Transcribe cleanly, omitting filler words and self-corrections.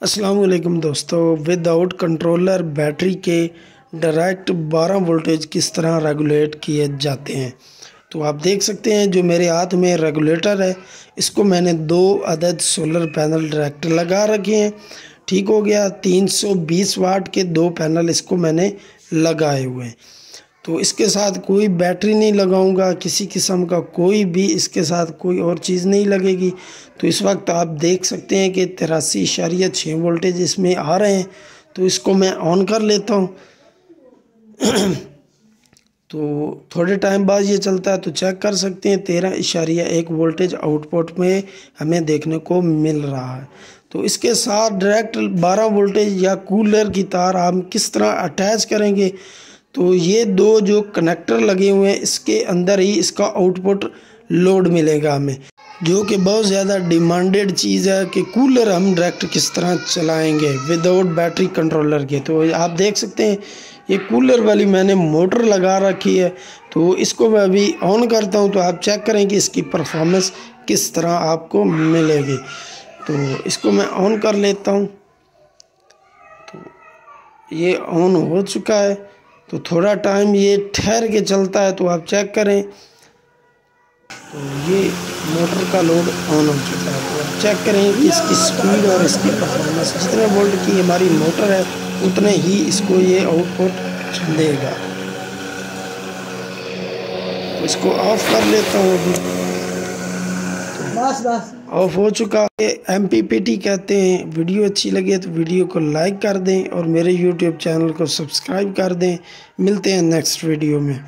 अस्सलाम वालेकुम दोस्तों। विदाउट कंट्रोलर बैटरी के डायरेक्ट 12 वोल्टेज किस तरह रेगुलेट किए जाते हैं। तो आप देख सकते हैं जो मेरे हाथ में रेगुलेटर है, इसको मैंने 2 अदद सोलर पैनल डायरेक्ट लगा रखे हैं। ठीक हो गया। 320 वाट के 2 पैनल इसको मैंने लगाए हुए हैं। तो इसके साथ कोई बैटरी नहीं लगाऊंगा, किसी किस्म का कोई भी इसके साथ कोई और चीज़ नहीं लगेगी। तो इस वक्त आप देख सकते हैं कि 83.6 वोल्टेज इसमें आ रहे हैं। तो इसको मैं ऑन कर लेता हूँ। तो थोड़े टाइम बाद ये चलता है तो चेक कर सकते हैं 13.1 वोल्टेज आउटपुट में हमें देखने को मिल रहा है। तो इसके साथ डायरेक्ट 12 वोल्टेज या कूलर की तार हम किस तरह अटैच करेंगे। तो ये 2 जो कनेक्टर लगे हुए हैं, इसके अंदर ही इसका आउटपुट लोड मिलेगा हमें, जो कि बहुत ज़्यादा डिमांडेड चीज़ है कि कूलर हम डायरेक्ट किस तरह चलाएंगे विदाउट बैटरी कंट्रोलर के। तो आप देख सकते हैं ये कूलर वाली मैंने मोटर लगा रखी है। तो इसको मैं अभी ऑन करता हूँ तो आप चेक करें कि इसकी परफॉर्मेंस किस तरह आपको मिलेगी। तो इसको मैं ऑन कर लेता हूँ। तो ये ऑन हो चुका है। तो थोड़ा टाइम ये ठहर के चलता है तो आप चेक करें। तो ये मोटर का लोड ऑन हो चुका है। तो आप चेक करें कि इसकी स्पीड और इसकी परफॉर्मेंस, जितने वोल्ट की हमारी मोटर है उतने ही इसको ये आउटपुट देगा। तो इसको ऑफ कर लेता हूँ अभी। बस ऑफ हो चुका है। MPPT कहते हैं। वीडियो अच्छी लगे तो वीडियो को लाइक कर दें और मेरे YouTube चैनल को सब्सक्राइब कर दें। मिलते हैं नेक्स्ट वीडियो में।